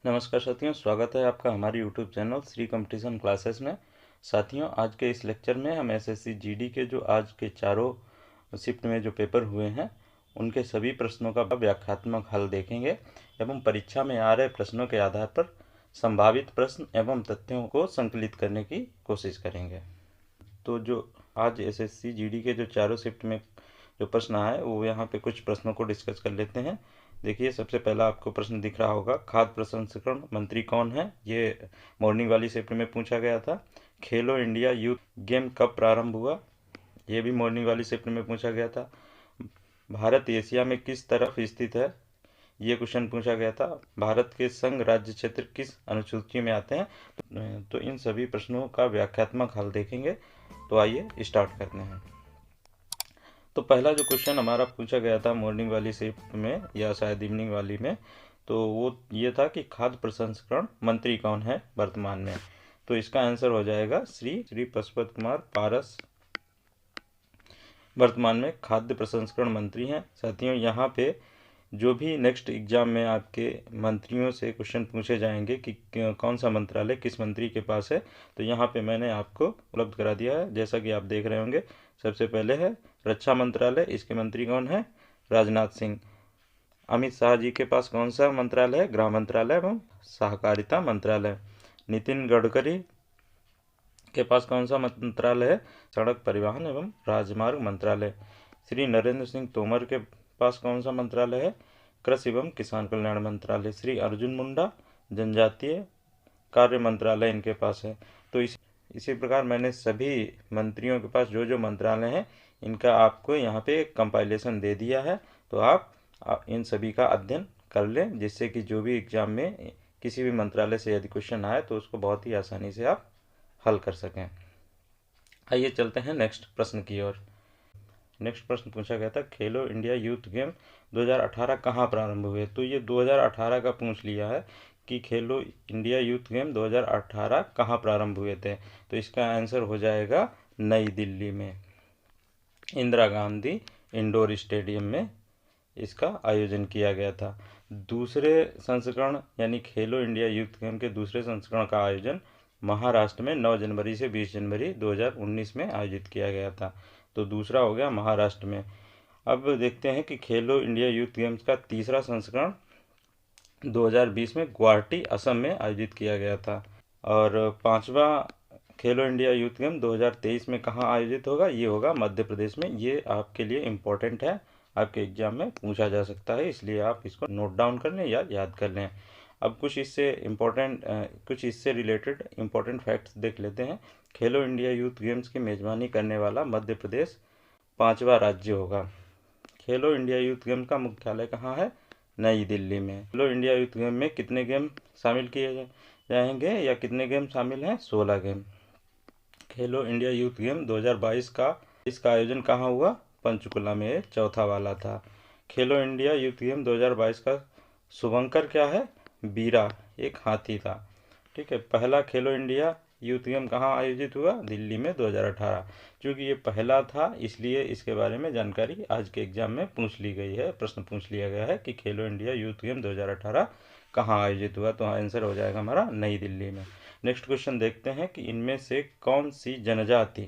नमस्कार साथियों, स्वागत है आपका हमारे YouTube channel Shri competition classes में। साथियों, आज के इस लेक्चर में हम एसएससी जीडी के जो आज के चारों शिफ्ट में जो पेपर हुए हैं उनके सभी प्रश्नों का व्याख्यात्मक हल देखेंगे एवं परीक्षा में आ रहे प्रश्नों के आधार पर संभावित प्रश्न एवं तथ्यों को संकलित करने की कोशिश करेंगे। तो जो आज एसएससी जीडी के जो चारों शिफ्ट में जो प्रश्न आए वो यहाँ पे कुछ प्रश्नों को डिस्कस कर लेते हैं। देखिए, सबसे पहला आपको प्रश्न दिख रहा होगा, खाद्य प्रसंस्करण मंत्री कौन है? ये मॉर्निंग वाली शिफ्ट में पूछा गया था। खेलो इंडिया यूथ गेम कब प्रारंभ हुआ? ये भी मॉर्निंग वाली शिफ्ट में पूछा गया था। भारत एशिया में किस तरफ स्थित है? ये क्वेश्चन पूछा गया था। भारत के संघ राज्य क्षेत्र किस अनुसूची में आते हैं? तो इन सभी प्रश्नों का व्याख्यात्मक हल देखेंगे। तो आइए स्टार्ट करते हैं। तो पहला जो क्वेश्चन हमारा पूछा गया था मॉर्निंग वाली शिफ्ट में या शायद इवनिंग वाली में, तो वो ये था कि खाद्य प्रसंस्करण मंत्री कौन है वर्तमान में? तो इसका आंसर हो जाएगा श्री पशुपत कुमार पारस वर्तमान में खाद्य प्रसंस्करण मंत्री हैं। साथियों, यहाँ पे जो भी नेक्स्ट एग्जाम में आपके मंत्रियों से क्वेश्चन पूछे जाएंगे कि कौन सा मंत्रालय किस मंत्री के पास है, तो यहाँ पे मैंने आपको उपलब्ध करा दिया है। जैसा कि आप देख रहे होंगे, सबसे पहले है रक्षा मंत्रालय, इसके मंत्री कौन है? राजनाथ सिंह। अमित शाह जी के पास कौन सा मंत्रालय है? गृह मंत्रालय एवं सहकारिता मंत्रालय। नितिन गडकरी के पास कौन सा मंत्रालय है? सड़क परिवहन एवं राजमार्ग मंत्रालय। श्री नरेंद्र सिंह तोमर के पास कौन सा मंत्रालय है? कृषि एवं किसान कल्याण मंत्रालय। श्री अर्जुन मुंडा जनजातीय कार्य मंत्रालय इनके पास है। तो इसी प्रकार मैंने सभी मंत्रियों के पास जो जो मंत्रालय हैं इनका आपको यहाँ पे कंपाइलेशन दे दिया है। तो आप इन सभी का अध्ययन कर लें, जिससे कि जो भी एग्जाम में किसी भी मंत्रालय से यदि क्वेश्चन आए तो उसको बहुत ही आसानी से आप हल कर सकें। आइए चलते हैं नेक्स्ट प्रश्न की ओर। नेक्स्ट प्रश्न पूछा गया था, खेलो इंडिया यूथ गेम 2018 कहाँ प्रारंभ हुए? तो ये 2018 का पूछ लिया है कि खेलो इंडिया यूथ गेम 2018 कहाँ प्रारंभ हुए थे। तो इसका आंसर हो जाएगा नई दिल्ली में, इंदिरा गांधी इंडोर स्टेडियम में इसका आयोजन किया गया था। दूसरे संस्करण यानी खेलो इंडिया यूथ गेम के दूसरे संस्करण का आयोजन महाराष्ट्र में 9 जनवरी से 20 जनवरी 2019 में आयोजित किया गया था। तो दूसरा हो गया महाराष्ट्र में। अब देखते हैं कि खेलो इंडिया यूथ गेम्स का तीसरा संस्करण 2020 में गुवाहाटी असम में आयोजित किया गया था। और पांचवा खेलो इंडिया यूथ गेम 2023 में कहाँ आयोजित होगा? ये होगा मध्य प्रदेश में। ये आपके लिए इम्पोर्टेंट है, आपके एग्जाम में पूछा जा सकता है, इसलिए आप इसको नोट डाउन कर लें या याद कर लें। अब कुछ इससे रिलेटेड इम्पोर्टेंट फैक्ट्स देख लेते हैं। खेलो इंडिया यूथ गेम्स की मेजबानी करने वाला मध्य प्रदेश 5वां राज्य होगा। खेलो इंडिया यूथ गेम का मुख्यालय कहाँ है? नई दिल्ली में। खेलो इंडिया यूथ गेम में कितने गेम शामिल किए जाएंगे या कितने गेम शामिल हैं? 16 गेम। खेलो इंडिया यूथ गेम 2022 का इसका आयोजन कहाँ हुआ? पंचकुला में, चौथा वाला था। खेलो इंडिया यूथ गेम 2022 का शुभंकर क्या है? बीरा, एक हाथी था। ठीक है। पहला खेलो इंडिया यूथ गेम कहाँ आयोजित हुआ? दिल्ली में 2018। क्योंकि ये पहला था इसलिए इसके बारे में जानकारी आज के एग्जाम में पूछ ली गई है, प्रश्न पूछ लिया गया है कि खेलो इंडिया यूथ गेम 2018 कहाँ आयोजित हुआ। तो आंसर हो जाएगा हमारा नई दिल्ली में। नेक्स्ट क्वेश्चन देखते हैं कि इनमें से कौन सी जनजाति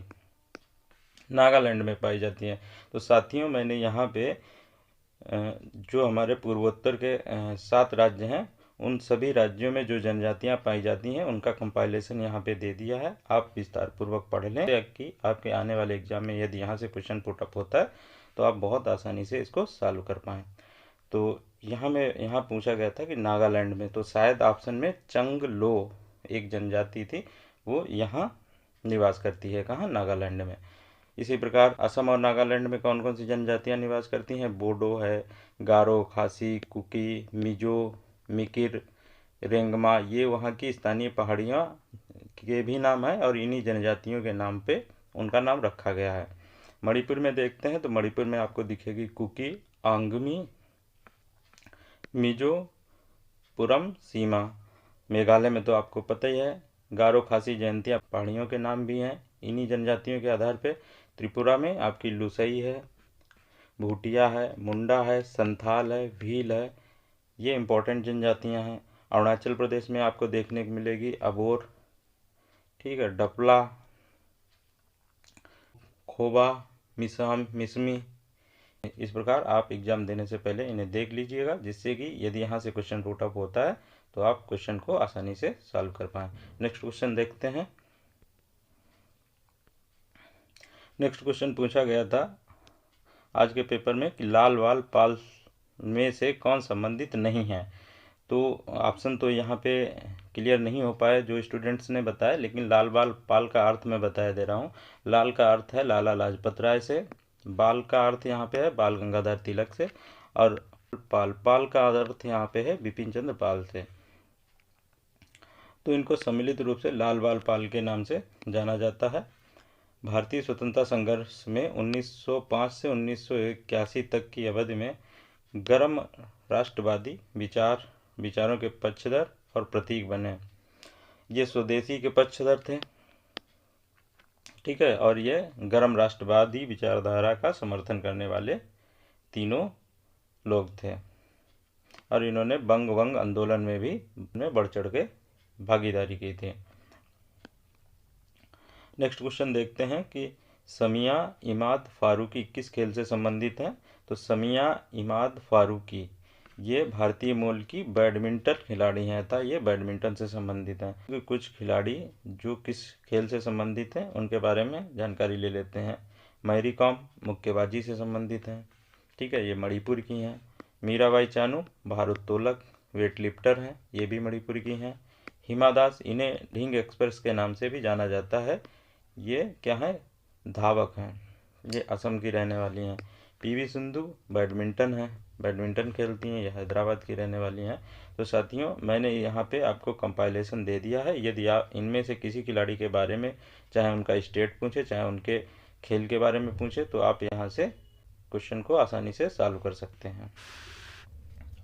नागालैंड में पाई जाती है। तो साथियों, मैंने यहाँ पे जो हमारे पूर्वोत्तर के 7 राज्य हैं उन सभी राज्यों में जो जनजातियां पाई जाती हैं उनका कंपाइलेशन यहाँ पे दे दिया है। आप विस्तार पूर्वक पढ़ लें कि आपके आने वाले एग्जाम में यदि यहाँ से क्वेश्चन पुट अप होता है तो आप बहुत आसानी से इसको सॉल्व कर पाएँ। तो यहाँ पूछा गया था कि नागालैंड में, तो शायद ऑप्शन में चंगलो एक जनजाति थी, वो यहाँ निवास करती है। कहाँ? नागालैंड में। इसी प्रकार असम और नागालैंड में कौन कौन सी जनजातियां निवास करती हैं? बोडो है, गारो, खासी, कुकी, मिजो, मिकिर, रेंगमा, ये वहाँ की स्थानीय पहाड़ियाँ के भी नाम है और इन्हीं जनजातियों के नाम पे उनका नाम रखा गया है। मणिपुर में देखते हैं तो मणिपुर में आपको दिखेगी कुकी, आंगमी, मिजो, पुरम, सीमा। मेघालय में तो आपको पता ही है, गारो, खासी, जयंतिया पहाड़ियों के नाम भी हैं इन्हीं जनजातियों के आधार पे। त्रिपुरा में आपकी लुसई है, भूटिया है, मुंडा है, संथाल है, भील है, ये इंपॉर्टेंट जनजातियां हैं। अरुणाचल प्रदेश में आपको देखने को मिलेगी अबोर, ठीक है, डपला, खोबा, मिसाम, मिसमी। इस प्रकार आप एग्जाम देने से पहले इन्हें देख लीजिएगा, जिससे कि यदि यहाँ से क्वेश्चन पुट अप होता है तो आप क्वेश्चन को आसानी से सॉल्व कर पाएँ। नेक्स्ट क्वेश्चन देखते हैं। नेक्स्ट क्वेश्चन पूछा गया था आज के पेपर में कि लाल वाल पाल में से कौन संबंधित नहीं है। तो ऑप्शन तो यहाँ पे क्लियर नहीं हो पाए जो स्टूडेंट्स ने बताया, लेकिन लाल बाल पाल का अर्थ मैं बताया दे रहा हूँ। लाल का अर्थ है लाला लाजपत राय से, बाल का अर्थ यहाँ पे है बाल गंगाधर तिलक से, और पाल पाल का अर्थ यहाँ पे है बिपिन चंद्र पाल से। तो इनको सम्मिलित रूप से लाल बाल पाल के नाम से जाना जाता है। भारतीय स्वतंत्रता संघर्ष में 1905 से 1981 तक की अवधि में गर्म राष्ट्रवादी विचारों के पक्षधर और प्रतीक बने। ये स्वदेशी के पक्षधर थे, ठीक है, और ये गर्म राष्ट्रवादी विचारधारा का समर्थन करने वाले तीनों लोग थे, और इन्होंने बंग आंदोलन में भी बढ़ चढ़ के भागीदारी की थी। नेक्स्ट क्वेश्चन देखते हैं कि समिया इमाद फारूकी किस खेल से संबंधित है। तो समिया इमाद फारूकी ये भारतीय मूल की बैडमिंटन खिलाड़ी हैं, था ये बैडमिंटन से संबंधित हैं। कुछ खिलाड़ी जो किस खेल से संबंधित हैं उनके बारे में जानकारी ले लेते हैं। मैरी कॉम मुक्केबाजी से संबंधित हैं, ठीक है, ये मणिपुर की हैं। मीराबाई चानू भारोत्तोलक वेट लिफ्टर हैं, ये भी मणिपुर की हैं। हिमा दास, इन्हें ढींग एक्सप्रेस के नाम से भी जाना जाता है, ये क्या है, धावक हैं, ये असम की रहने वाली हैं। पीवी सिंधु बैडमिंटन है, बैडमिंटन खेलती हैं, ये हैदराबाद की रहने वाली हैं। तो साथियों मैंने यहाँ पे आपको कंपाइलेशन दे दिया है। यदि आप इनमें से किसी खिलाड़ी के बारे में, चाहे उनका स्टेट पूछे चाहे उनके खेल के बारे में पूछे, तो आप यहाँ से क्वेश्चन को आसानी से सॉल्व कर सकते हैं।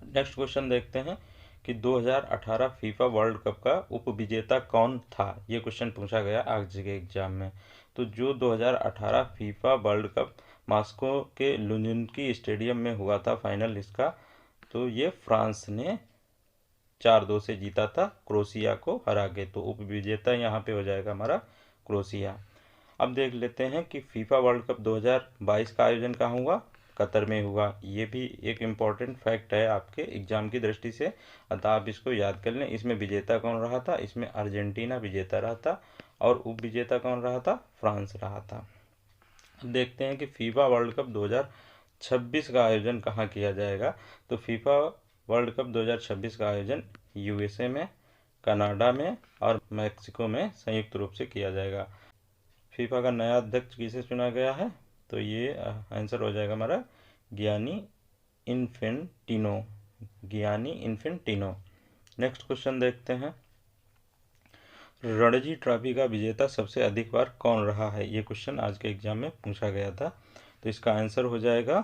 नेक्स्ट क्वेश्चन देखते हैं कि 2018 फीफा वर्ल्ड कप का उप विजेता कौन था। ये क्वेश्चन पूछा गया आज के एग्जाम में। तो जो 2018 फीफा वर्ल्ड कप मॉस्को के लुझनिकी स्टेडियम में हुआ था फाइनल इसका, तो ये फ्रांस ने 4-2 से जीता था क्रोएशिया को हरा के। तो उप विजेता यहाँ पे हो जाएगा हमारा क्रोएशिया। अब देख लेते हैं कि फीफा वर्ल्ड कप 2022 का आयोजन कहाँ हुआ, कतर में हुआ। ये भी एक इम्पॉर्टेंट फैक्ट है आपके एग्जाम की दृष्टि से, अतः आप इसको याद कर लें। इसमें विजेता कौन रहा था, इसमें अर्जेंटीना विजेता रहा था, और उप विजेता कौन रहा था, फ्रांस रहा था। अब देखते हैं कि फीफा वर्ल्ड कप 2026 का आयोजन कहाँ किया जाएगा। तो फीफा वर्ल्ड कप 2026 का आयोजन यूएसए में, कनाडा में और मैक्सिको में संयुक्त रूप से किया जाएगा। फीफा का नया अध्यक्ष किसे चुना गया है, तो ये आंसर हो जाएगा हमारा Gianni Infantino, Gianni Infantino. Next question देखते हैं, रणजी ट्रॉफी का विजेता सबसे अधिक बार कौन रहा है। ये क्वेश्चन आज के एग्जाम में पूछा गया था। तो इसका आंसर हो जाएगा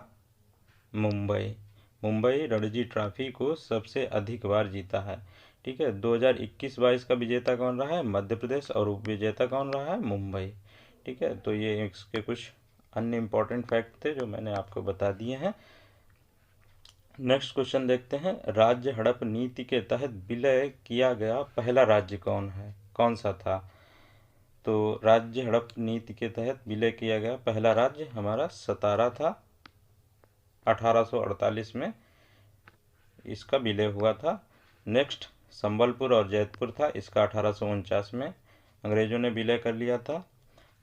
मुंबई। मुंबई रणजी ट्रॉफी को सबसे अधिक बार जीता है, ठीक है। 2021-22 का विजेता कौन रहा है, मध्य प्रदेश, और उप विजेता कौन रहा है, मुंबई, ठीक है। तो ये इसके कुछ अन्य इम्पोर्टेंट फैक्ट थे जो मैंने आपको बता दिए हैं। नेक्स्ट क्वेश्चन देखते हैं, राज्य हड़प नीति के तहत विलय किया गया पहला राज्य कौन सा था। तो राज्य हड़प नीति के तहत विलय किया गया पहला राज्य हमारा सतारा था, 1848 में इसका विलय हुआ था। नेक्स्ट संबलपुर और जैतपुर था, इसका 1849 में अंग्रेजों ने विलय कर लिया था।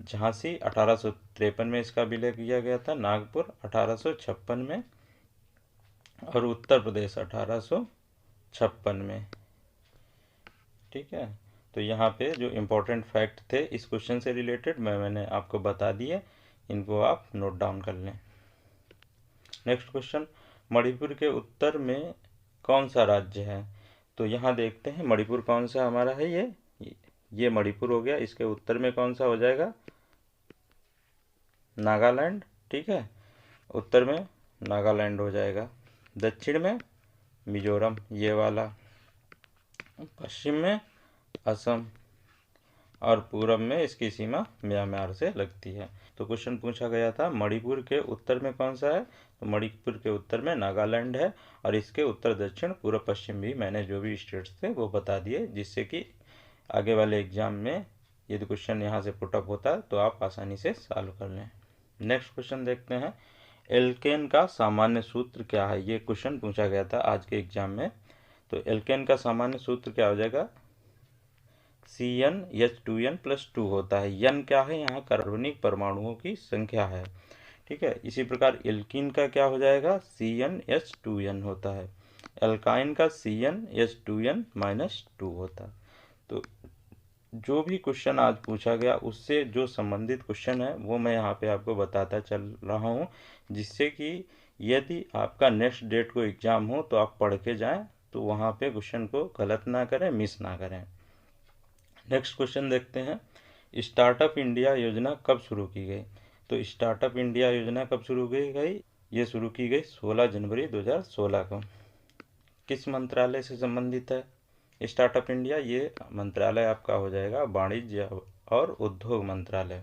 झांसी 1853 में इसका विलय किया गया था। नागपुर 1856 में, और उत्तर प्रदेश 1856 में, ठीक है। तो यहाँ पे जो इम्पोर्टेंट फैक्ट थे इस क्वेश्चन से रिलेटेड मैंने आपको बता दिए, इनको आप नोट डाउन कर लें। नेक्स्ट क्वेश्चन, मणिपुर के उत्तर में कौन सा राज्य है। तो यहाँ देखते हैं मणिपुर कौन सा हमारा है, ये मणिपुर हो गया। इसके उत्तर में कौन सा हो जाएगा, नागालैंड, ठीक है, उत्तर में नागालैंड हो जाएगा। दक्षिण में मिजोरम ये वाला, पश्चिम में असम, और पूरब में इसकी सीमा म्यांमार से लगती है। तो क्वेश्चन पूछा गया था मणिपुर के उत्तर में कौन सा है, तो मणिपुर के उत्तर में नागालैंड है, और इसके उत्तर दक्षिण पूर्व पश्चिम भी मैंने जो भी स्टेट्स थे वो बता दिए, जिससे कि आगे वाले एग्जाम में यदि क्वेश्चन यहाँ से पुटअप होता है तो आप आसानी से सॉल्व कर लें। नेक्स्ट क्वेश्चन देखते हैं, एल्केन का सामान्य सूत्र क्या है। ये क्वेश्चन पूछा गया था आज के एग्जाम में। तो एल्केन का सामान्य सूत्र क्या हो जाएगा, CnH2n+2 होता है। n क्या है, यहाँ कार्बनिक परमाणुओं की संख्या है, ठीक है। इसी प्रकार एल्कीन का क्या हो जाएगा, CnH2n होता है। एल्काइन का CnH2n-2 होता है। तो जो भी क्वेश्चन आज पूछा गया उससे जो संबंधित क्वेश्चन है वो मैं यहाँ पे आपको बताता चल रहा हूँ, जिससे कि यदि आपका नेक्स्ट डेट को एग्ज़ाम हो तो आप पढ़ के जाएं, तो वहाँ पे क्वेश्चन को गलत ना करें, मिस ना करें। नेक्स्ट क्वेश्चन देखते हैं, स्टार्टअप इंडिया योजना कब शुरू की गई। तो स्टार्टअप इंडिया योजना कब शुरू की गई, ये शुरू की गई 16 जनवरी 2016 को। किस मंत्रालय से संबंधित है स्टार्टअप इंडिया, ये मंत्रालय आपका हो जाएगा वाणिज्य और उद्योग मंत्रालय।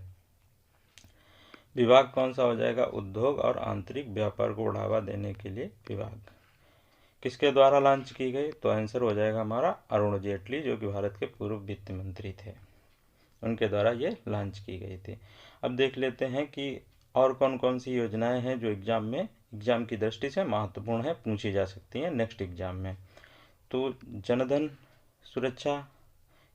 विभाग कौन सा हो जाएगा, उद्योग और आंतरिक व्यापार को बढ़ावा देने के लिए विभाग। किसके द्वारा लॉन्च की गई, तो आंसर हो जाएगा हमारा अरुण जेटली, जो कि भारत के पूर्व वित्त मंत्री थे, उनके द्वारा ये लॉन्च की गई थी। अब देख लेते हैं कि और कौन कौन सी योजनाएं हैं जो एग्जाम की दृष्टि से महत्वपूर्ण है, पूछी जा सकती हैं नेक्स्ट एग्जाम में। तो जनधन सुरक्षा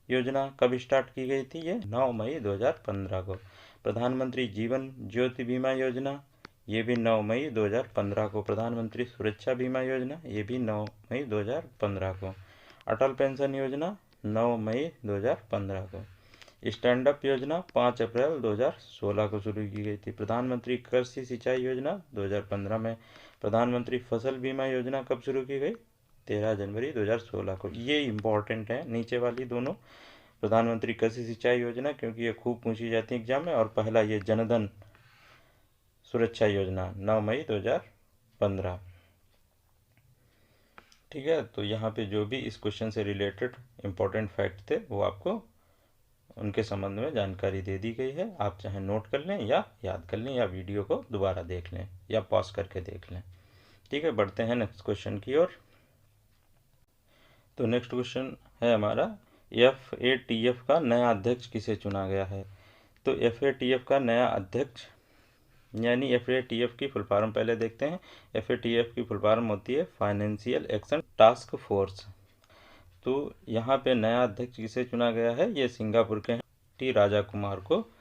योजना कब स्टार्ट की गई थी, ये 9 मई 2015 को। प्रधानमंत्री जीवन ज्योति बीमा योजना, ये भी 9 मई 2015 को। प्रधानमंत्री सुरक्षा बीमा योजना, ये भी 9 मई 2015 को। अटल पेंशन योजना 9 मई 2015 को। स्टैंड अप योजना 5 अप्रैल 2016 को शुरू की गई थी। प्रधानमंत्री कृषि सिंचाई योजना 2015 में। प्रधानमंत्री फसल बीमा योजना कब शुरू की गई, 13 जनवरी 2016 को। ये इम्पॉर्टेंट है नीचे वाली दोनों, प्रधानमंत्री कृषि सिंचाई योजना, क्योंकि ये खूब पूछी जाती है एग्जाम में, और पहला ये जनधन सुरक्षा योजना 9 मई 2015, ठीक है। तो यहाँ पे जो भी इस क्वेश्चन से रिलेटेड इम्पोर्टेंट फैक्ट थे वो आपको उनके संबंध में जानकारी दे दी गई है। आप चाहे नोट कर लें या याद कर लें, या वीडियो को दोबारा देख लें या पॉज करके देख लें, ठीक है। बढ़ते हैं नेक्स्ट क्वेश्चन की ओर। तो नेक्स्ट क्वेश्चन है हमारा, FATF का नया अध्यक्ष किसे चुना गया है। तो FATF का नया अध्यक्ष, यानी FATF की फुल फॉर्म पहले देखते हैं। FATF की फुल फॉर्म होती है फाइनेंशियल एक्शन टास्क फोर्स। तो यहाँ पे नया अध्यक्ष किसे चुना गया है, ये सिंगापुर के T राजा कुमार को,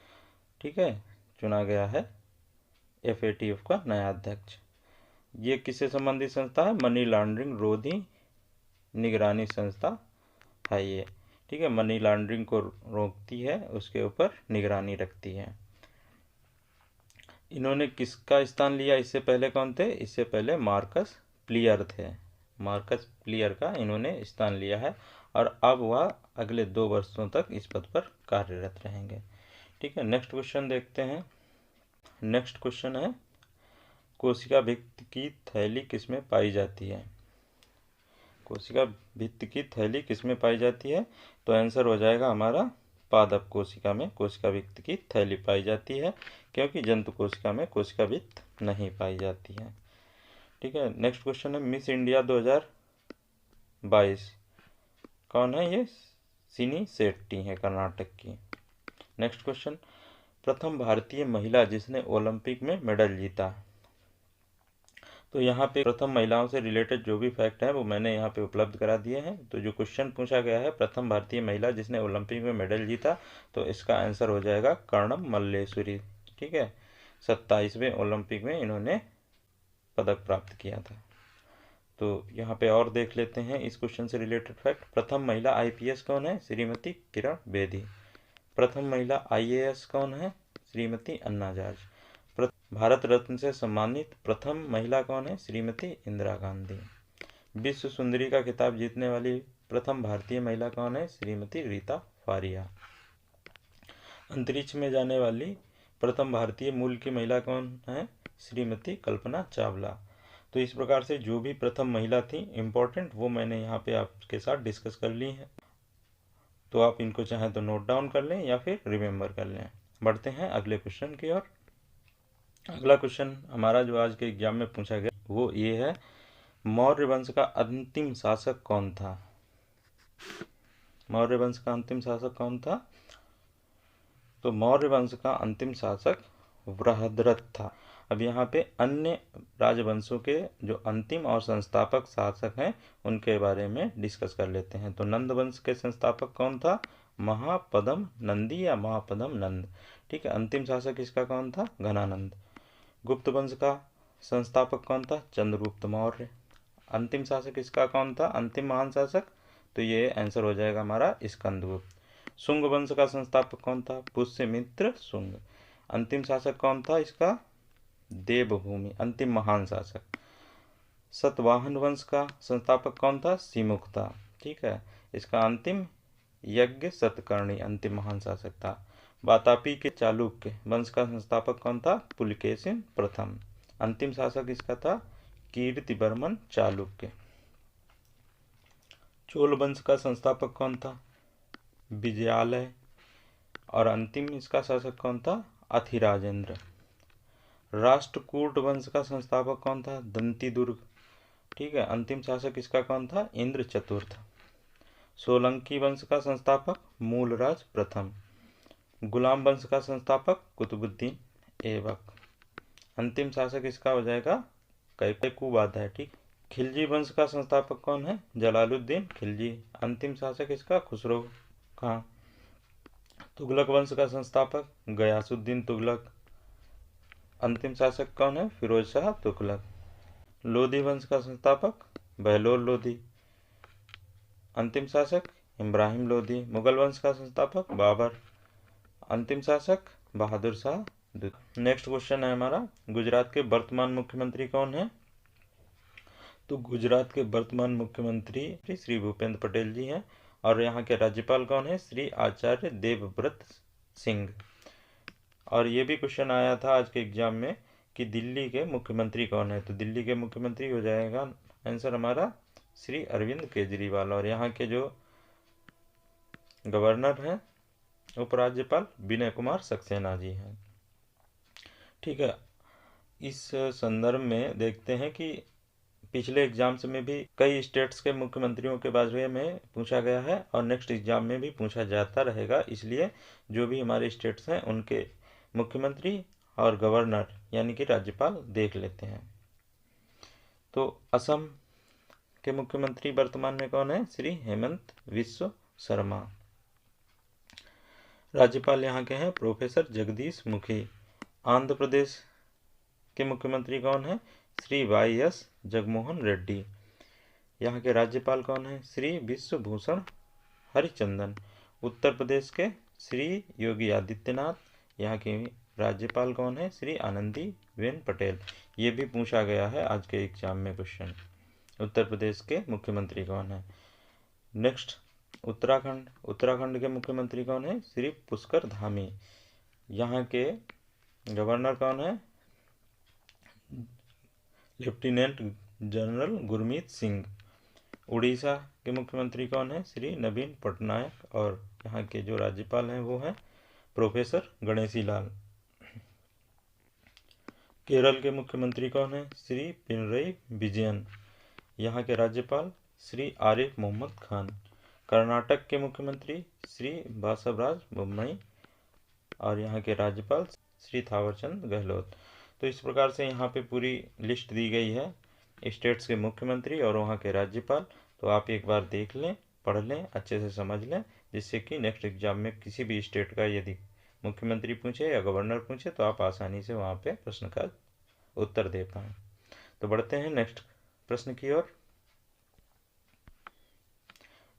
ठीक है, चुना गया है FATF का नया अध्यक्ष। ये किससे संबंधित संस्था है, मनी लॉन्ड्रिंग रोधी निगरानी संस्था है ये, ठीक है। मनी लॉन्ड्रिंग को रोकती है, उसके ऊपर निगरानी रखती है। इन्होंने किसका स्थान लिया, इससे पहले कौन थे, इससे पहले मार्कस प्लियर थे। मार्कस प्लियर का इन्होंने स्थान लिया है, और अब वह अगले 2 वर्षों तक इस पद पर कार्यरत रहेंगे, ठीक है। नेक्स्ट क्वेश्चन देखते हैं। नेक्स्ट क्वेश्चन है, कोशिका भित्ति की थैली किसमें पाई जाती है। कोशिका भित्ति की थैली किसमें पाई जाती है, तो आंसर हो जाएगा हमारा पादप कोशिका में कोशिका भित्ति की थैली पाई जाती है, क्योंकि जंतु कोशिका में कोशिका भित्ति नहीं पाई जाती है, ठीक है। नेक्स्ट क्वेश्चन है, मिस इंडिया 2022 कौन है, ये सिनी शेट्टी है कर्नाटक की। नेक्स्ट क्वेश्चन, प्रथम भारतीय महिला जिसने ओलंपिक में मेडल जीता। तो यहाँ पे प्रथम महिलाओं से रिलेटेड जो भी फैक्ट है वो मैंने यहाँ पे उपलब्ध करा दिए हैं। तो जो क्वेश्चन पूछा गया है, प्रथम भारतीय महिला जिसने ओलंपिक में मेडल जीता, तो इसका आंसर हो जाएगा कर्णम मल्लेश्वरी, ठीक है। 27वें ओलंपिक में इन्होंने पदक प्राप्त किया था। तो यहाँ पे और देख लेते हैं इस क्वेश्चन से रिलेटेड फैक्ट। प्रथम महिला IPS कौन है, श्रीमती किरण बेदी। प्रथम महिला IAS कौन है, श्रीमती अन्ना हजारे। भारत रत्न से सम्मानित प्रथम महिला कौन है, श्रीमती इंदिरा गांधी। विश्व सुंदरी का खिताब जीतने वाली प्रथम भारतीय महिला कौन है, श्रीमती रीता फारिया। अंतरिक्ष में जाने वाली प्रथम भारतीय मूल की महिला कौन है, श्रीमती कल्पना चावला। तो इस प्रकार से जो भी प्रथम महिला थी इम्पोर्टेंट, वो मैंने यहाँ पे आपके साथ डिस्कस कर ली है। तो आप इनको चाहें तो नोट डाउन कर लें या फिर रिमेंबर कर लें। बढ़ते हैं अगले क्वेश्चन की ओर। अगला क्वेश्चन हमारा जो आज के एग्जाम में पूछा गया वो ये है, मौर्य वंश का अंतिम शासक कौन था? मौर्य वंश का अंतिम शासक कौन था? तो मौर्य वंश का अंतिम शासक बृहद्रथ था। अब यहाँ पे अन्य राजवंशों के जो अंतिम और संस्थापक शासक हैं उनके बारे में डिस्कस कर लेते हैं। तो नंद वंश के संस्थापक कौन था? महापद्म नंदी या महापद्म नंद। ठीक है, अंतिम शासक इसका कौन था? घनानंद। गुप्त वंश का संस्थापक कौन था? चंद्रगुप्त मौर्य। अंतिम शासक इसका कौन था? अंतिम महान शासक, तो ये आंसर हो जाएगा हमारा स्कंदगुप्त। शुंग वंश का संस्थापक कौन था? पुष्यमित्र शुंग। अंतिम शासक कौन था इसका? देवभूमि, अंतिम महान शासक। सतवाहन वंश का संस्थापक कौन था? सिमुख था। ठीक है, इसका अंतिम यज्ञ सतकर्णी, अंतिम महान शासक था। वातापी के चालुक्य वंश का संस्थापक कौन था? पुलकेशिन प्रथम। अंतिम शासक इसका था कीर्तिवर्मन चालुक्य। चोल वंश का संस्थापक कौन था? विजयालय। और अंतिम इसका शासक कौन था? अथिराजेंद्र। राष्ट्रकूट वंश का संस्थापक कौन था? दंतीदुर्ग। ठीक है, अंतिम शासक इसका कौन था? इंद्र चतुर्थ। सोलंकी वंश का संस्थापक मूलराज प्रथम। गुलाम वंश का संस्थापक कुतुबुद्दीन ऐबक। अंतिम शासक इसका हो जाएगा कैकूबाद। ठीक। खिलजी वंश का संस्थापक कौन है? जलालुद्दीन खिलजी। अंतिम शासक इसका खुसरो खां। तुगलक वंश का संस्थापक गयासुद्दीन तुगलक। अंतिम शासक कौन है? फिरोज शाह तुगलक। लोधी वंश का संस्थापक बहलोल लोधी। अंतिम शासक इब्राहिम लोधी। मुगल वंश का संस्थापक बाबर। अंतिम शासक बहादुर शाह। नेक्स्ट क्वेश्चन है हमारा, गुजरात के वर्तमान मुख्यमंत्री कौन है? तो गुजरात के वर्तमान मुख्यमंत्री श्री भूपेंद्र पटेल जी हैं। और यहाँ के राज्यपाल कौन है? श्री आचार्य देवव्रत सिंह। और ये भी क्वेश्चन आया था आज के एग्जाम में कि दिल्ली के मुख्यमंत्री कौन है? तो दिल्ली के मुख्यमंत्री हो जाएगा आंसर हमारा श्री अरविंद केजरीवाल। और यहाँ के जो गवर्नर हैं उपराज्यपाल विनय कुमार सक्सेना जी हैं। ठीक है, इस संदर्भ में देखते हैं कि पिछले एग्जाम्स में भी कई स्टेट्स के मुख्यमंत्रियों के बारे में पूछा गया है और नेक्स्ट एग्जाम में भी पूछा जाता रहेगा। इसलिए जो भी हमारे स्टेट्स हैं उनके मुख्यमंत्री और गवर्नर यानी कि राज्यपाल देख लेते हैं। तो असम के मुख्यमंत्री वर्तमान में कौन है? श्री हेमंत विश्व शर्मा। राज्यपाल यहाँ के हैं प्रोफेसर जगदीश मुखी। आंध्र प्रदेश के मुख्यमंत्री कौन है? श्री वाई.एस. जगमोहन रेड्डी। यहाँ के राज्यपाल कौन है? श्री विश्वभूषण हरिचंदन। उत्तर प्रदेश के श्री योगी आदित्यनाथ। यहाँ के राज्यपाल कौन है? श्री आनंदीबेन पटेल। ये भी पूछा गया है आज के एग्जाम में क्वेश्चन, उत्तर प्रदेश के मुख्यमंत्री कौन है। नेक्स्ट उत्तराखंड। उत्तराखंड के मुख्यमंत्री कौन है? श्री पुष्कर धामी। यहाँ के गवर्नर कौन है? Lieutenant general Gurmeet Singh. उड़ीसा के मुख्यमंत्री कौन है? श्री नवीन पटनायक। और यहाँ के जो राज्यपाल हैं वो हैं प्रोफेसर गणेशी लाल। केरल के मुख्यमंत्री कौन है? श्री पिनरई विजयन। यहाँ के राज्यपाल श्री आरिफ मोहम्मद खान। कर्नाटक के मुख्यमंत्री श्री बासवराज बोम्मई। और यहाँ के राज्यपाल श्री थावरचंद गहलोत। तो इस प्रकार से यहाँ पे पूरी लिस्ट दी गई है स्टेट्स के मुख्यमंत्री और वहाँ के राज्यपाल। तो आप एक बार देख लें, पढ़ लें, अच्छे से समझ लें, जिससे कि नेक्स्ट एग्जाम में किसी भी स्टेट का यदि मुख्यमंत्री पूछे या गवर्नर पूछे तो आप आसानी से वहाँ पे प्रश्न का उत्तर दे पाएँ। तो बढ़ते हैं नेक्स्ट प्रश्न की ओर।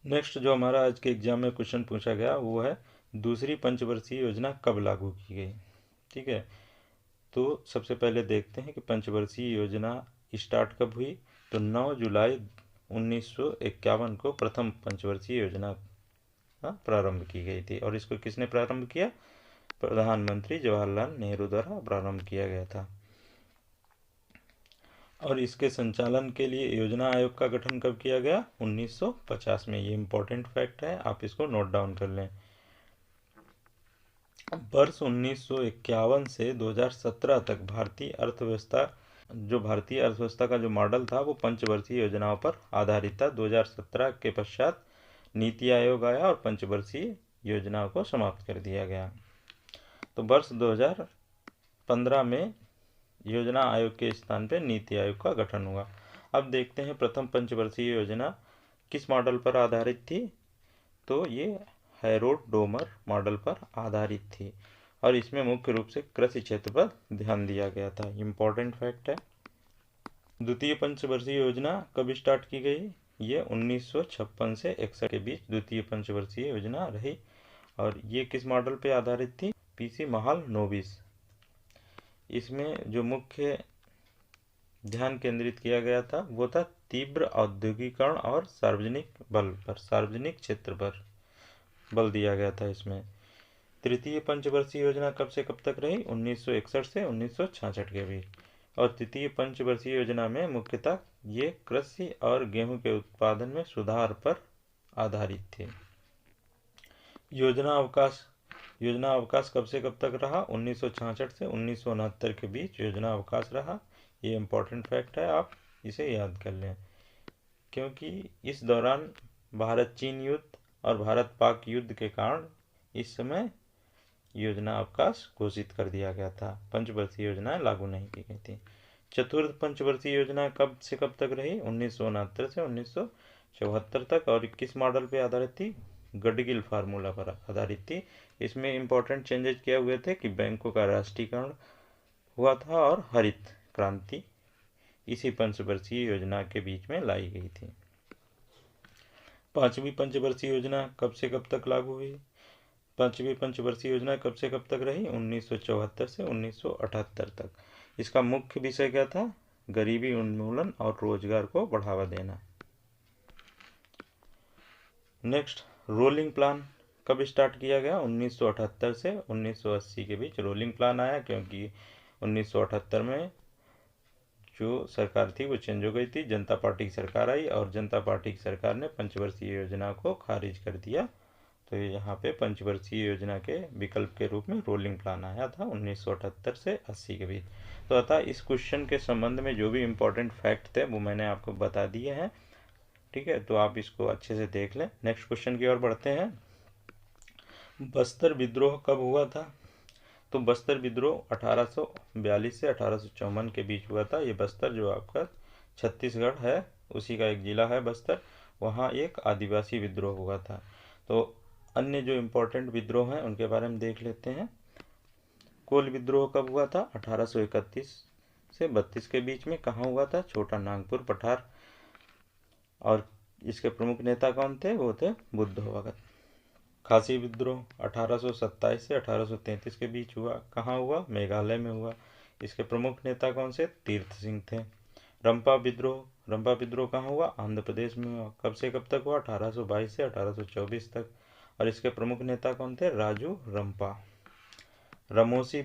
नेक्स्ट जो हमारा आज के एग्जाम में क्वेश्चन पूछा गया वो है, दूसरी पंचवर्षीय योजना कब लागू की गई? ठीक है, तो सबसे पहले देखते हैं कि पंचवर्षीय योजना स्टार्ट कब हुई। तो 9 जुलाई 1951 को प्रथम पंचवर्षीय योजना प्रारंभ की गई थी। और इसको किसने प्रारंभ किया? प्रधानमंत्री जवाहरलाल नेहरू द्वारा प्रारंभ किया गया था। और इसके संचालन के लिए योजना आयोग का गठन कब किया गया? 1950 में। ये इम्पोर्टेंट फैक्ट है, आप इसको नोट डाउन कर लें। वर्ष 1951 से 2017 तक भारतीय अर्थव्यवस्था का जो मॉडल था वो पंचवर्षीय योजनाओं पर आधारित था। 2017 के पश्चात नीति आयोग आया और पंचवर्षीय योजनाओं को समाप्त कर दिया गया। तो वर्ष 2015 में योजना आयोग के स्थान पर नीति आयोग का गठन हुआ। अब देखते हैं प्रथम पंचवर्षीय योजना किस मॉडल पर आधारित थी। तो ये हैरोल्ड डोमर मॉडल पर आधारित थी और इसमें मुख्य रूप से कृषि क्षेत्र पर ध्यान दिया गया था। इम्पोर्टेंट फैक्ट है। द्वितीय पंचवर्षीय योजना कब स्टार्ट की गई? ये 1956 से 61 के बीच द्वितीय पंचवर्षीय योजना रही और ये किस मॉडल पे आधारित थी? पीसी महालनोबिस। इसमें जो मुख्य ध्यान केंद्रित किया गया था वो था तीव्र औद्योगिकरण और सार्वजनिक क्षेत्र पर बल दिया गया था इसमें। तृतीय पंचवर्षीय योजना कब से कब तक रही? 1961 से 1966 के बीच। और तृतीय पंचवर्षीय योजना में मुख्यतः ये कृषि और गेहूं के उत्पादन में सुधार पर आधारित थी। योजना अवकाश कब से कब तक रहा? 1966 से 1969 के बीच योजना अवकाश रहा। ये इम्पोर्टेंट फैक्ट है, आप इसे याद कर लें, क्योंकि इस दौरान भारत चीन युद्ध और भारत पाक युद्ध के कारण इस समय योजना अवकाश घोषित कर दिया गया था। पंचवर्षीय योजनाएं लागू नहीं की गई थी। चतुर्थ पंचवर्षीय योजना कब से कब तक रही? 1969 से 1974 तक और किस मॉडल पर आधारित थी? गडगिल फार्मूला पर आधारित थी। इसमें इम्पोर्टेंट चेंजेस क्या हुए थे कि बैंकों का राष्ट्रीयकरण हुआ था और हरित क्रांति इसी पंचवर्षीय योजना के बीच में लाई गई थी। पांचवी पंचवर्षीय योजना कब से कब तक लागू हुई? पांचवी पंचवर्षीय योजना कब से कब तक रही? 1974 से 1978 तक। इसका मुख्य विषय क्या था? गरीबी उन्मूलन और रोजगार को बढ़ावा देना। नेक्स्ट, रोलिंग प्लान कब स्टार्ट किया गया? 1978 से 1980 के बीच रोलिंग प्लान आया, क्योंकि 1978 में जो सरकार थी वो चेंज हो गई थी, जनता पार्टी की सरकार आई और जनता पार्टी की सरकार ने पंचवर्षीय योजना को खारिज कर दिया। तो यहाँ पे पंचवर्षीय योजना के विकल्प के रूप में रोलिंग प्लान आया था 1978 से 80 के बीच। तो अतः इस क्वेश्चन के संबंध में जो भी इम्पोर्टेंट फैक्ट थे वो मैंने आपको बता दिए हैं। ठीक है, तो आप इसको अच्छे से देख लें। नेक्स्ट क्वेश्चन की ओर बढ़ते हैं। बस्तर विद्रोह कब हुआ था? तो बस्तर विद्रोह 1842 से 1854 के बीच हुआ था। ये बस्तर जो आपका छत्तीसगढ़ है उसी का एक जिला है बस्तर, वहाँ एक आदिवासी विद्रोह हुआ था। तो अन्य जो इम्पोर्टेंट विद्रोह हैं उनके बारे में देख लेते हैं। कोल विद्रोह कब हुआ था? 1831 से 32 के बीच में। कहाँ हुआ था? छोटा नागपुर पठार। और इसके प्रमुख नेता कौन थे? वो थे बुद्ध भगत। खासी विद्रोह 1827 से 1833 के बीच हुआ। कहाँ हुआ? मेघालय में हुआ। इसके प्रमुख नेता कौन से? तीर्थ सिंह थे। रंपा विद्रोह कहाँ हुआ? आंध्र प्रदेश में हुआ। कब से कब तक हुआ? 1822 से 1824 तक। और इसके प्रमुख नेता कौन थे? राजू रंपा। रमोसी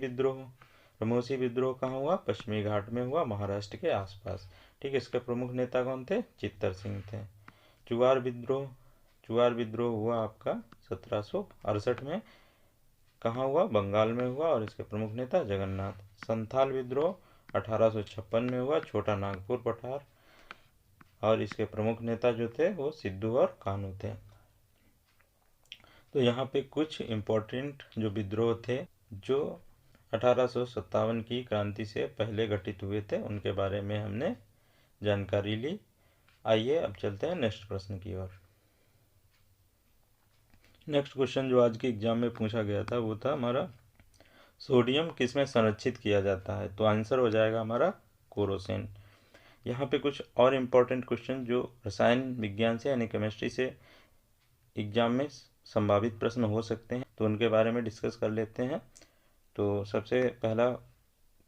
विद्रोह कहाँ हुआ? पश्चिमी घाट में हुआ, महाराष्ट्र के आसपास। ठीक है, इसके प्रमुख नेता कौन थे? चित्तर सिंह थे। चुआर विद्रोह हुआ आपका 1768 में। कहाँ हुआ? बंगाल में हुआ और इसके प्रमुख नेता जगन्नाथ। संथाल विद्रोह 1856 में हुआ, छोटा नागपुर पठार। और इसके प्रमुख नेता जो थे वो सिद्धू और कानू थे। तो यहाँ पे कुछ इम्पोर्टेंट जो विद्रोह थे जो 1857 की क्रांति से पहले घटित हुए थे उनके बारे में हमने जानकारी ली। आइए अब चलते हैं नेक्स्ट प्रश्न की ओर। नेक्स्ट क्वेश्चन जो आज के एग्जाम में पूछा गया था वो था हमारा सोडियम किसमें संरक्षित किया जाता है? तो आंसर हो जाएगा हमारा कोरोसिन। यहाँ पे कुछ और इम्पोर्टेंट क्वेश्चन जो रसायन विज्ञान से यानी केमिस्ट्री से एग्जाम में संभावित प्रश्न हो सकते हैं तो उनके बारे में डिस्कस कर लेते हैं। तो सबसे पहला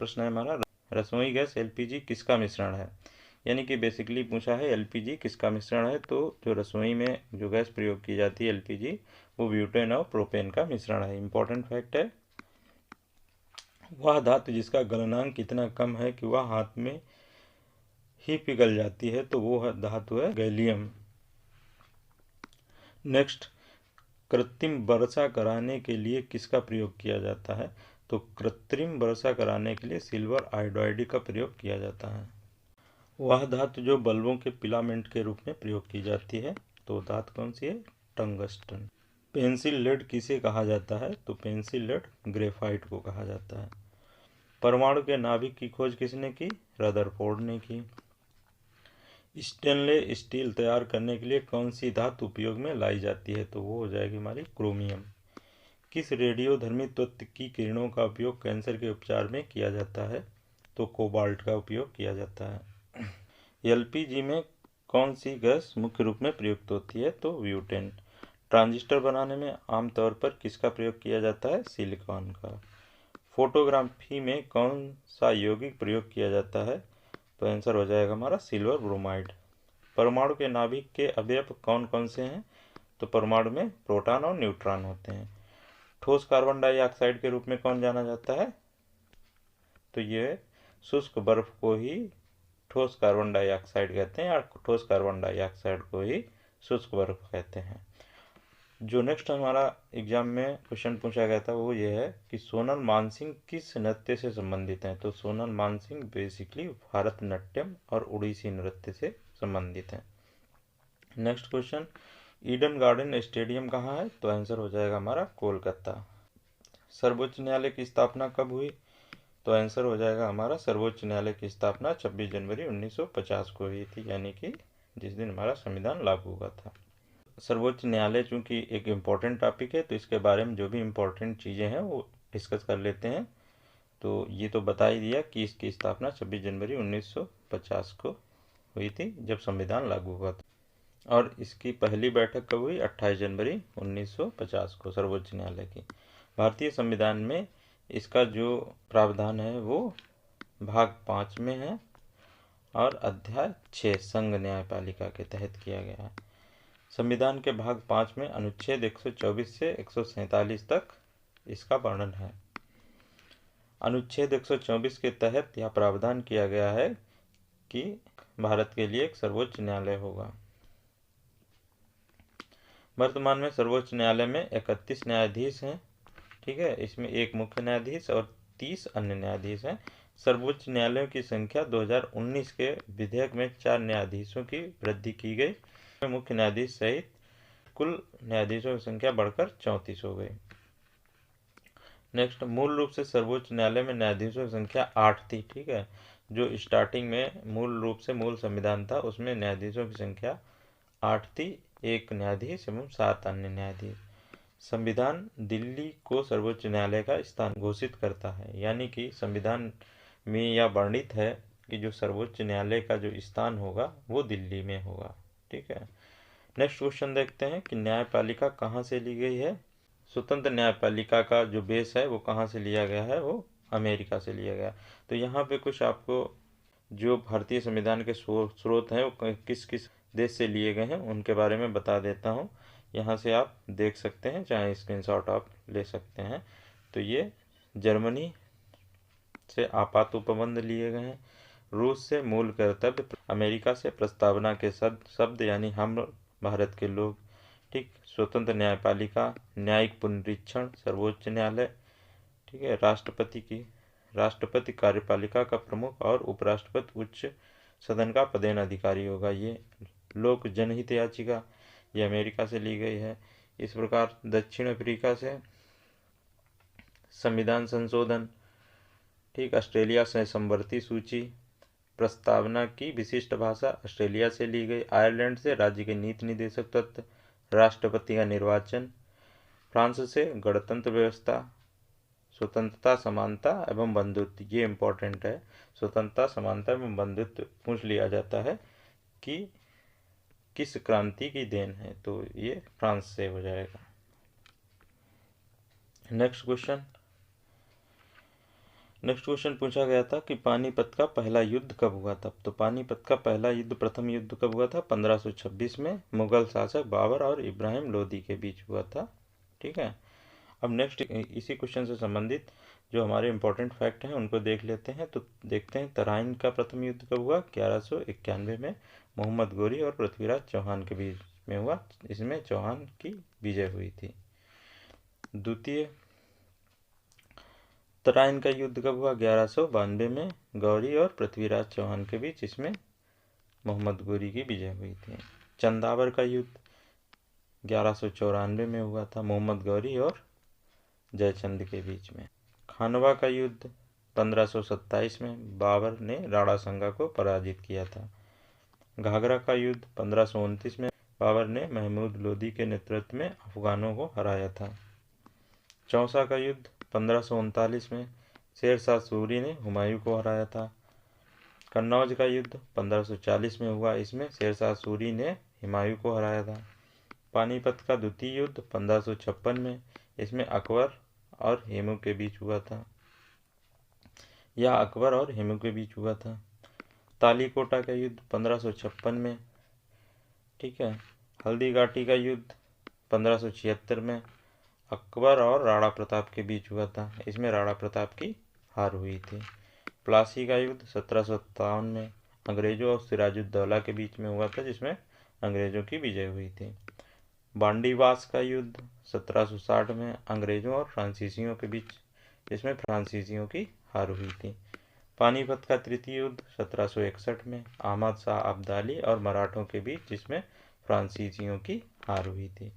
प्रश्न है हमारा, रसोई गैस एलपीजी किसका मिश्रण है? यानी कि बेसिकली पूछा है एलपीजी किसका मिश्रण है। तो जो रसोई में जो गैस प्रयोग की जाती है एलपीजी वो ब्यूटेन और प्रोपेन का मिश्रण है। इम्पोर्टेंट फैक्ट है। वह धातु जिसका गलनांक इतना कम है कि वह हाथ में ही पिघल जाती है, तो वो धातु है गैलियम। नेक्स्ट, कृत्रिम वर्षा कराने के लिए किसका प्रयोग किया जाता है? तो कृत्रिम वर्षा कराने के लिए सिल्वर आयोडाइड का प्रयोग किया जाता है। वह धातु जो बल्बों के फिलामेंट के रूप में प्रयोग की जाती है, तो धातु कौन सी है? टंगस्टन। पेंसिल लेड किसे कहा जाता है? तो पेंसिल लेड ग्रेफाइट को कहा जाता है। परमाणु के नाभिक की खोज किसने की? रदरफोर्ड ने की। स्टेनलेस स्टील तैयार करने के लिए कौन सी धातु उपयोग में लाई जाती है? तो वो हो जाएगी हमारी क्रोमियम। किस रेडियोधर्मी तत्व की किरणों का उपयोग कैंसर के उपचार में किया जाता है? तो कोबाल्ट का उपयोग किया जाता है। एलपीजी में कौन सी गैस मुख्य रूप में प्रयुक्त होती है? तो ब्यूटेन। ट्रांजिस्टर बनाने में आमतौर पर किसका प्रयोग किया जाता है? सिलिकॉन का। फोटोग्राफी में कौन सा यौगिक प्रयोग किया जाता है? तो आंसर हो जाएगा हमारा सिल्वर ब्रोमाइड। परमाणु के नाभिक के अवयव कौन कौन से हैं? तो परमाणु में प्रोटॉन और न्यूट्रॉन होते हैं। ठोस कार्बन डाइऑक्साइड के रूप में कौन जाना जाता है? तो ये शुष्क बर्फ को ही ठोस कार्बन डाइऑक्साइड कहते हैं, या ठोस कार्बन डाइऑक्साइड को ही शुष्क बर्फ कहते हैं। जो नेक्स्ट हमारा एग्जाम में क्वेश्चन पूछा गया था वो ये है कि सोनल मानसिंह किस नृत्य से संबंधित हैं? तो सोनल मानसिंह बेसिकली भारतनाट्यम और उड़ीसी नृत्य से संबंधित हैं। Next question, Eden garden stadium कहाँ है? तो आंसर हो जाएगा हमारा कोलकाता। सर्वोच्च न्यायालय की स्थापना कब हुई? तो आंसर हो जाएगा हमारा सर्वोच्च न्यायालय की स्थापना 26 जनवरी 1950 को हुई थी, यानी कि जिस दिन हमारा संविधान लागू हुआ था। सर्वोच्च न्यायालय चूँकि एक इम्पॉर्टेंट टॉपिक है, तो इसके बारे में जो भी इम्पोर्टेंट चीज़ें हैं वो डिस्कस कर लेते हैं। तो ये तो बता ही दिया कि इसकी स्थापना 26 जनवरी 1950 को हुई थी, जब संविधान लागू हुआ था। और इसकी पहली बैठक कब हुई? 28 जनवरी 1950 को सर्वोच्च न्यायालय की। भारतीय संविधान में इसका जो प्रावधान है वो भाग 5 में है और अध्याय 6 संघ न्यायपालिका के तहत किया गया है। संविधान के भाग 5 में अनुच्छेद 124 से 147 तक इसका वर्णन है। अनुच्छेद 124 के तहत यह प्रावधान किया गया है कि भारत के लिए एक सर्वोच्च न्यायालय होगा। वर्तमान में सर्वोच्च न्यायालय में 31 न्यायाधीश हैं, ठीक है। इसमें एक मुख्य न्यायाधीश और 30 अन्य न्यायाधीश हैं। सर्वोच्च न्यायालयों की संख्या 2019 के विधेयक में 4 न्यायाधीशों की वृद्धि की गई। मुख्य न्यायाधीश सहित कुल न्यायाधीशों की संख्या बढ़कर 34 हो गई। नेक्स्ट, मूल रूप से सर्वोच्च न्यायालय में न्यायाधीशों की संख्या 8 थी, ठीक है। जो स्टार्टिंग में मूल रूप से मूल संविधान था उसमें न्यायाधीशों की संख्या 8 थी, एक न्यायाधीश एवं 7 अन्य न्यायाधीश। संविधान दिल्ली को सर्वोच्च न्यायालय का स्थान घोषित करता है, यानी कि संविधान में यह वर्णित है कि जो सर्वोच्च न्यायालय का जो स्थान होगा वो दिल्ली में होगा, ठीक है। नेक्स्ट क्वेश्चन देखते हैं कि न्यायपालिका कहाँ से ली गई है। स्वतंत्र न्यायपालिका का जो बेस है वो कहाँ से लिया गया है? वो अमेरिका से लिया गया। तो यहाँ पे कुछ आपको जो भारतीय संविधान के स्रोत हैं वो किस किस देश से लिए गए हैं उनके बारे में बता देता हूँ। यहाँ से आप देख सकते हैं, चाहे स्क्रीनशॉट आप ले सकते हैं। तो ये जर्मनी से आपात उपबंध लिए गए हैं, रूस से मूल कर्तव्य, अमेरिका से प्रस्तावना के शब्द यानी हम भारत के लोग, ठीक। स्वतंत्र न्यायपालिका, न्यायिक पुनरीक्षण सर्वोच्च न्यायालय, ठीक है। राष्ट्रपति कार्यपालिका का प्रमुख और उपराष्ट्रपति उच्च सदन का पदेन अधिकारी होगा। ये लोक जनहित याचिका ये अमेरिका से ली गई है। इस प्रकार दक्षिण अफ्रीका से संविधान संशोधन, ठीक। ऑस्ट्रेलिया से समवर्ती सूची, प्रस्तावना की विशिष्ट भाषा ऑस्ट्रेलिया से ली गई। आयरलैंड से राज्य के नीति निदेशक तत्व, राष्ट्रपति का निर्वाचन। फ्रांस से गणतंत्र व्यवस्था, स्वतंत्रता, समानता एवं बंधुत्व, ये इम्पोर्टेंट है। स्वतंत्रता, समानता एवं बंधुत्व पूछ लिया जाता है कि किस क्रांति की देन है, तो ये फ्रांस से हो जाएगा। नेक्स्ट क्वेश्चन पूछा गया था कि पानीपत का पहला युद्ध कब हुआ था। तो पानीपत का पहला युद्ध, प्रथम युद्ध कब हुआ था? 1526 में मुगल शासक बाबर और इब्राहिम लोदी के बीच हुआ था, ठीक है। अब नेक्स्ट इसी क्वेश्चन से संबंधित जो हमारे इम्पोर्टेंट फैक्ट हैं उनको देख लेते हैं। तो देखते हैं तराइन का प्रथम युद्ध कब हुआ। 1191 में मोहम्मद गोरी और पृथ्वीराज चौहान के बीच में हुआ। इसमें चौहान की विजय हुई थी। द्वितीय तराइन का युद्ध कब हुआ। 1192 में गौरी और पृथ्वीराज चौहान के बीच, इसमें मोहम्मद गोरी की विजय हुई थी। चंदावर का युद्ध 1194 में हुआ था, मोहम्मद गौरी और जयचंद के बीच में। खानवा का युद्ध 1527 में बाबर ने राणा संगा को पराजित किया था। घाघरा का युद्ध 1529 में बाबर ने महमूद लोदी के नेतृत्व में अफगानों को हराया था। चौसा का युद्ध 1539 में शेर शाह सूरी ने हुमायूं को हराया था। कन्नौज का युद्ध 1540 में हुआ, इसमें शेर शाह सूरी ने हुमायूं को हराया था। पानीपत का द्वितीय युद्ध 1556 में, इसमें अकबर और हेमू के बीच हुआ था। यह अकबर और हेमू के बीच हुआ था। तालीकोटा का युद्ध 1556 में, ठीक है। हल्दी घाटी का युद्ध 1576 में अकबर और राणा प्रताप के बीच हुआ था, इसमें राणा प्रताप की हार हुई थी। प्लासी का युद्ध 1757 में अंग्रेजों और सिराजुद्दौला के बीच में हुआ था, जिसमें अंग्रेजों की विजय हुई थी। बांडीवास का युद्ध 1760 में अंग्रेजों और फ्रांसीसियों के बीच, जिसमें फ्रांसीसियों की हार हुई थी। पानीपत का तृतीय युद्ध 1761 में अहमद शाह अब्दाली और मराठों के बीच, जिसमें फ्रांसीसियों की हार हुई थी।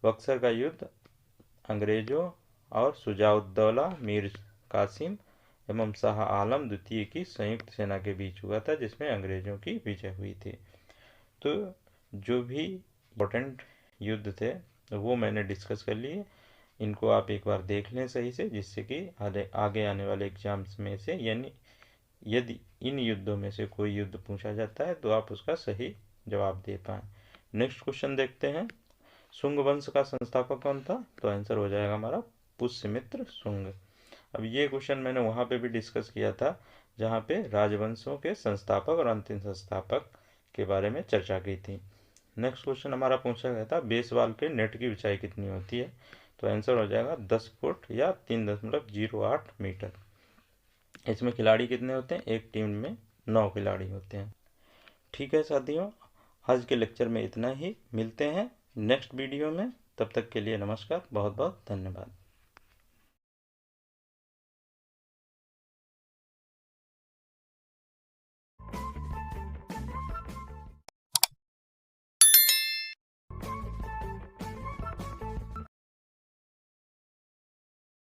बक्सर का युद्ध अंग्रेजों और शुजाउद्दौला, मीर कासिम एवं शाह आलम द्वितीय की संयुक्त सेना के बीच हुआ था, जिसमें अंग्रेजों की विजय हुई थी। तो जो भी इम्पोर्टेंट युद्ध थे वो मैंने डिस्कस कर लिए। इनको आप एक बार देख लें सही से, जिससे कि आगे आने वाले एग्जाम्स में से यानी यदि इन युद्धों में से कोई युद्ध पूछा जाता है तो आप उसका सही जवाब दे पाएँ। नेक्स्ट क्वेश्चन देखते हैं। शुंग वंश का संस्थापक कौन था। तो आंसर हो जाएगा हमारा पुष्यमित्र शुंग। अब ये क्वेश्चन मैंने वहाँ पे भी डिस्कस किया था जहाँ पे राजवंशों के संस्थापक और अंतिम संस्थापक के बारे में चर्चा की थी। नेक्स्ट क्वेश्चन हमारा पूछा गया था बेसबॉल के नेट की ऊंचाई कितनी होती है। तो आंसर हो जाएगा 10 फुट या 3.08 मीटर। इसमें खिलाड़ी कितने होते हैं। एक टीम में 9 खिलाड़ी होते हैं। ठीक है साथियों, आज के लेक्चर में इतना ही। मिलते हैं नेक्स्ट वीडियो में, तब तक के लिए नमस्कार, बहुत बहुत धन्यवाद।